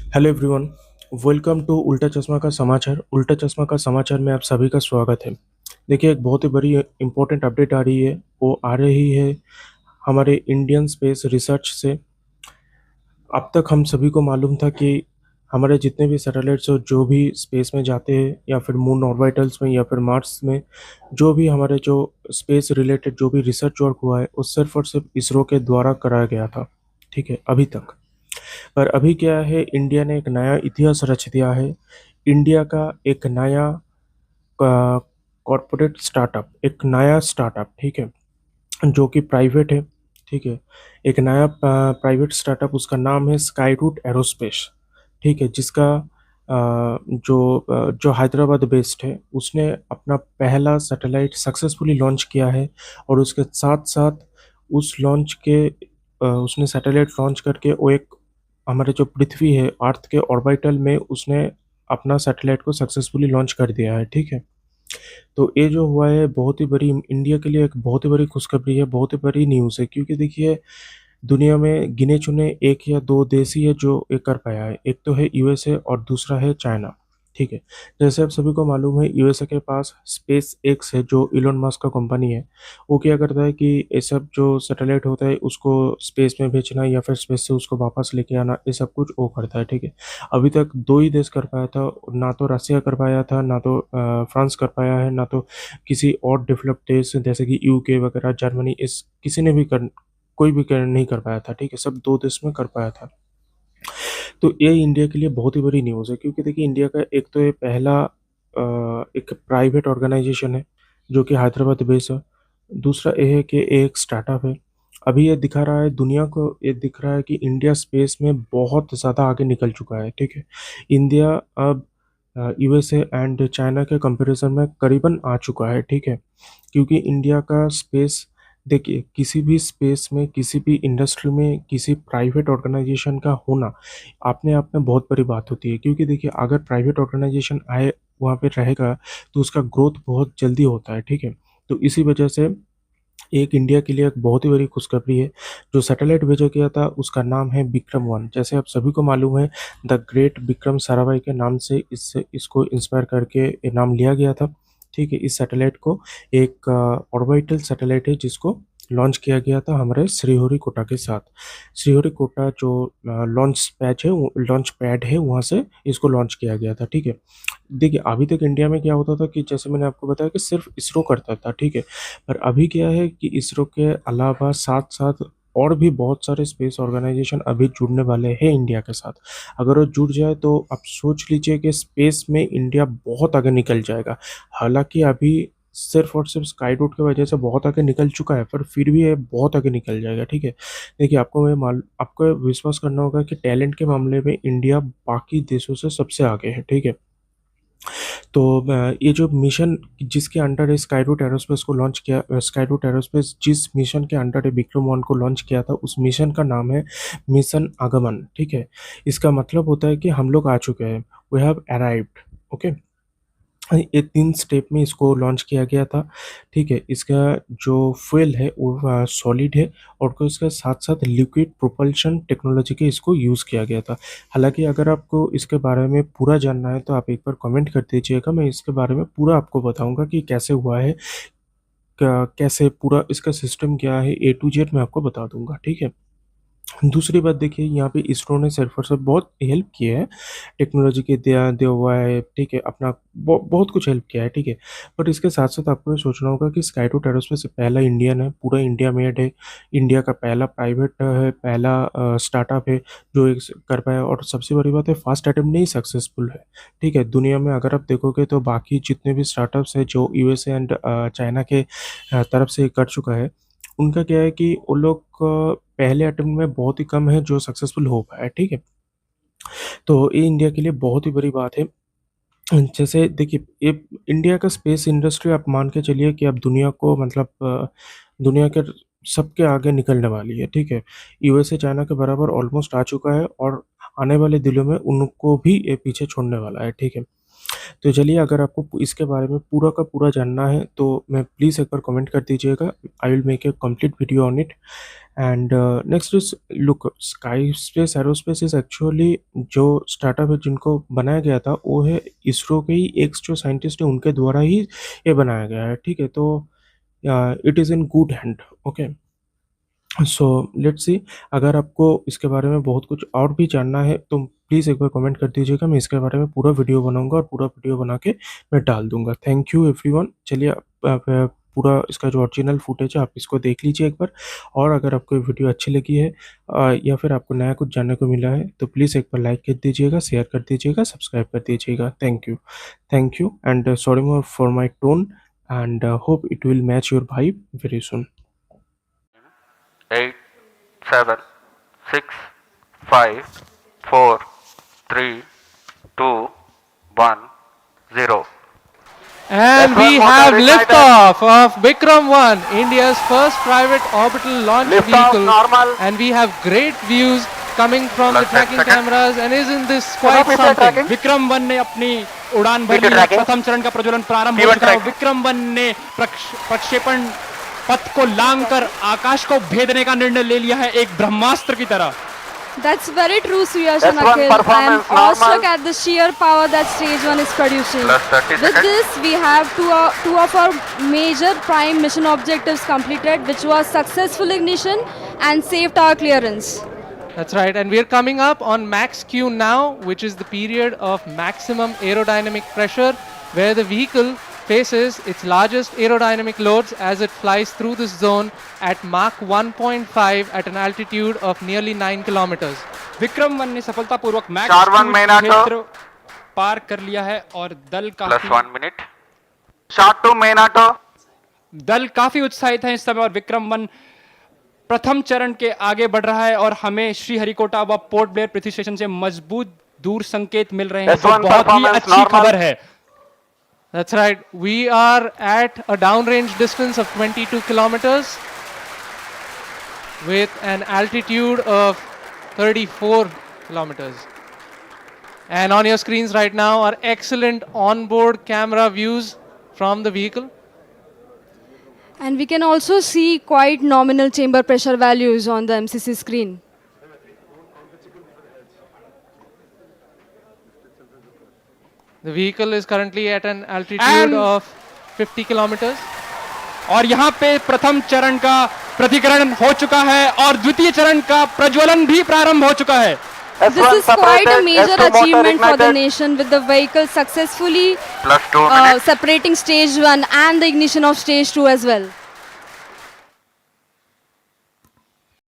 Hello everyone. Welcome to उल्टा चश्मा का समाचार। उल्टा चश्मा का समाचार में आप सभी का स्वागत है। देखिए, एक बहुत ही बड़ी इम्पोर्टेंट अपडेट आ रही है। वो आ रही है हमारे इंडियन स्पेस रिसर्च से। अब तक हम सभी को मालूम था कि हमारे जितने भी सैटेलाइट्स हो, जो भी स्पेस में जाते हैं या फिर मून ऑर्बिटल्स में या फिर मार्स में, जो भी हमारे जो स्पेस रिलेटेड जो भी रिसर्च वर्क हुआ है वो सिर्फ और सिर्फ इसरो के द्वारा कराया गया था। ठीक है, अभी तक। पर अभी क्या है, इंडिया ने एक नया इतिहास रच दिया है। इंडिया का एक नया कॉरपोरेट स्टार्टअप, एक नया स्टार्टअप, ठीक है, जो कि प्राइवेट है। ठीक है, एक नया प्राइवेट स्टार्टअप, उसका नाम है स्काई रूट एरोस्पेस। ठीक है, जिसका जो हैदराबाद बेस्ड है, उसने अपना पहला सैटेलाइट सक्सेसफुली लॉन्च किया है। और उसके साथ साथ उस लॉन्च के उसने सैटेलाइट लॉन्च करके वो एक हमारे जो पृथ्वी है, अर्थ के ऑर्बिटल में उसने अपना सैटेलाइट को सक्सेसफुली लॉन्च कर दिया है। ठीक है, तो ये जो हुआ है बहुत ही बड़ी, इंडिया के लिए एक बहुत ही बड़ी खुशखबरी है, बहुत ही बड़ी न्यूज़ है। क्योंकि देखिए, दुनिया में गिने चुने एक या दो देश ही है जो ये कर पाया है। एक तो है यूएसए और दूसरा है चाइना। ठीक है, जैसे आप सभी को मालूम है, यूएसए के पास स्पेस एक्स है जो इलोन मस्क का कंपनी है। वो क्या करता है कि ये सब जो सैटेलाइट होता है उसको स्पेस में भेजना या फिर स्पेस से उसको वापस लेके आना, ये सब कुछ वो करता है। ठीक है, अभी तक दो ही देश कर पाया था, ना तो रसिया कर पाया था, ना तो फ्रांस कर पाया है, ना तो किसी और डेवलप्ड देश जैसे कि यूके वगैरह, जर्मनी, इस किसी ने भी कर कोई भी नहीं कर पाया था। ठीक है, सब दो देश में कर पाया था। तो ये इंडिया के लिए बहुत ही बड़ी न्यूज़ है। क्योंकि देखिए, इंडिया का एक तो ये पहला एक प्राइवेट ऑर्गेनाइजेशन है जो कि हैदराबाद बेस है। दूसरा ये है कि ये एक स्टार्टअप है। अभी ये दिखा रहा है दुनिया को, ये दिख रहा है कि इंडिया स्पेस में बहुत ज़्यादा आगे निकल चुका है। ठीक है, इंडिया अब यूएसए एंड चाइना के कंपैरिजन में करीबन आ चुका है। ठीक है, क्योंकि इंडिया का स्पेस, देखिए, किसी भी स्पेस में, किसी भी इंडस्ट्री में किसी प्राइवेट ऑर्गेनाइजेशन का होना अपने आप में बहुत बड़ी बात होती है। क्योंकि देखिए, अगर प्राइवेट ऑर्गेनाइजेशन आए वहाँ पे रहेगा तो उसका ग्रोथ बहुत जल्दी होता है। ठीक है, तो इसी वजह से एक इंडिया के लिए एक बहुत ही बड़ी खुशखबरी है। जो सैटेलाइट भेजा गया था उसका नाम है विक्रम 1। जैसे आप सभी को मालूम है, द ग्रेट विक्रम साराभाई के नाम से इसको इंस्पायर करके ये नाम लिया गया था। ठीक है, इस सैटेलाइट को एक ऑर्बिटल सैटेलाइट है जिसको लॉन्च किया गया था हमारे श्रीहरिकोटा के साथ। श्रीहरिकोटा जो लॉन्च पैड है वहाँ से इसको लॉन्च किया गया था। ठीक है, देखिए, अभी तक इंडिया में क्या होता था कि जैसे मैंने आपको बताया कि सिर्फ इसरो करता था। ठीक है, पर अभी क्या है कि इसरो के अलावा साथ साथ और भी बहुत सारे स्पेस ऑर्गेनाइजेशन अभी जुड़ने वाले हैं इंडिया के साथ। अगर वो जुड़ जाए तो आप सोच लीजिए कि स्पेस में इंडिया बहुत आगे निकल जाएगा। हालांकि अभी सिर्फ और सिर्फ स्काई रूट की वजह से बहुत आगे निकल चुका है, पर फिर भी ये बहुत आगे निकल जाएगा। ठीक है, देखिए, आपको विश्वास करना होगा कि टैलेंट के मामले में इंडिया बाकी देशों से सबसे आगे है। ठीक है, तो ये जो मिशन जिसके अंडर है स्काई रूट एरोस्पेस को लॉन्च किया, स्काई रूट एरोस्पेस जिस मिशन के अंडर है विक्रम 1 को लॉन्च किया था, उस मिशन का नाम है मिशन आगमन। ठीक है, इसका मतलब होता है कि हम लोग आ चुके हैं, वी हैव अराइव्ड। ओके, ये 3 स्टेप में इसको लॉन्च किया गया था। ठीक है, इसका जो फ्यूल है वो सॉलिड है और को इसके साथ-साथ लिक्विड प्रोपल्शन टेक्नोलॉजी के इसको यूज़ किया गया था। हालाँकि अगर आपको इसके बारे में पूरा जानना है तो आप एक बार कमेंट कर दीजिएगा, मैं इसके बारे में पूरा आपको बताऊँगा कि कैसे हुआ है, कैसे पूरा इसका सिस्टम क्या है, ए टू जेड मैं आपको बता दूँगा। ठीक है? दूसरी बात देखिए, यहाँ पे इसरो ने सिर्फ और सिर्फ बहुत हेल्प की है, टेक्नोलॉजी के दिया हुआ है। ठीक है, अपना बहुत कुछ हेल्प किया है। ठीक है, बट इसके साथ साथ आपको ये सोचना होगा कि स्काई रूट एरोस्पेस पहला इंडियन है, पूरा इंडिया मेड है, इंडिया का पहला प्राइवेट है, पहला स्टार्टअप है जो कर पाया। और सबसे बड़ी बात है, फर्स्ट अटेम्प्ट नहीं, सक्सेसफुल है। ठीक है, दुनिया में अगर आप देखोगे तो बाकी जितने भी स्टार्टअप्स हैं जो यूएसए एंड चाइना के तरफ से कर चुका है, उनका क्या है कि वो लोग पहले अटेम्प्ट में बहुत ही कम है जो सक्सेसफुल हो पाया। ठीक है, तो ये इंडिया के लिए बहुत ही बड़ी बात है। जैसे देखिए, ये इंडिया का स्पेस इंडस्ट्री आप मान के चलिए कि अब दुनिया को मतलब दुनिया के सबके आगे निकलने वाली है। ठीक है, यूएसए चाइना के बराबर ऑलमोस्ट आ चुका है और आने वाले दिनों में उनको भी ये पीछे छोड़ने वाला है। ठीक है, तो चलिए, अगर आपको इसके बारे में पूरा का पूरा जानना है तो मैं प्लीज़ एक बार कमेंट कर दीजिएगा। I will make a complete video on it. And next is look, sky space aerospace is actually जो स्टार्टअप है जिनको बनाया गया था वो है इसरो के ही एक जो साइंटिस्ट है उनके द्वारा ही ये बनाया गया है, ठीक है। तो it is in good hand, okay. So let's see, अगर आपको इसके बारे में बहुत कुछ और भी जानना है तो प्लीज़ एक बार कमेंट कर दीजिएगा। मैं इसके बारे में पूरा वीडियो बनाऊंगा और पूरा वीडियो बना के मैं डाल दूंगा। Thank you everyone. चलिए, आप पूरा इसका जो ओरिजिनल फुटेज है आप इसको देख लीजिए एक बार। और अगर आपको ये वीडियो अच्छी लगी है या फिर आपको नया कुछ जानने को मिला है तो प्लीज़ एक बार लाइक कर दीजिएगा, शेयर कर दीजिएगा, सब्सक्राइब कर दीजिएगा। Thank you and sorry more for my tone and hope it will match your vibe very soon. 8, 7, 6, 5, 4, 3, 2, 1, 0. And we have liftoff of Vikram-1, India's first private orbital launch vehicle. Normal. And we have great views coming from the Plus tracking 10 seconds. cameras. And isn't this quite something? विक्रम-1 ने अपनी उड़ान भरी है। प्रथम चरण का प्रज्वलन प्रारंभ हो चुका है। विक्रम-1 ने प्रक्षेपण पथ को लांघकर आकाश को भेदने का निर्णय ले लिया है, एक ब्रह्मास्त्र की तरह। That's very true, Suyash and S1 Akhil. I am performance awestruck normal. at the sheer power that Stage 1 is producing. Plus 30 With seconds. this, we have two of our major prime mission objectives completed, which was successful ignition and safe tower clearance. That's right. And we are coming up on max Q now, which is the period of maximum aerodynamic pressure, where the vehicle faces its largest aerodynamic loads as it flies through this zone at Mach 1.5 at an altitude of nearly 9 kilometers. विक्रम-1 ने सफलतापूर्वक max Sharwan Minato. क्षेत्र पार कर लिया है और दल Plus 1 minute. Shot to Minato. काफी उत्साहित है इस समय और विक्रम-1 प्रथम चरण के आगे बढ़ रहा है और हमें श्रीहरिकोटा व पोर्ट ब्लेयर पृथ्वी स्टेशन से मजबूत दूर संकेत मिल रहे हैं, जो S1 बहुत ही performance अच्छी normal. खबर है। That's right. We are at a downrange distance of 22 kilometers with an altitude of 34 kilometers. And on your screens right now are excellent onboard camera views from the vehicle. And we can also see quite nominal chamber pressure values on the MCC screen. The vehicle is currently at an altitude of 50 kilometers. और यहाँ पे प्रथम चरण का प्रतिकरण हो चुका है और द्वितीय चरण का प्रज्वलन भी प्रारंभ हो चुका है। This is quite a major achievement for the nation, with the vehicle successfully Plus 2 minutes. separating stage 1 and the ignition of stage 2 as well.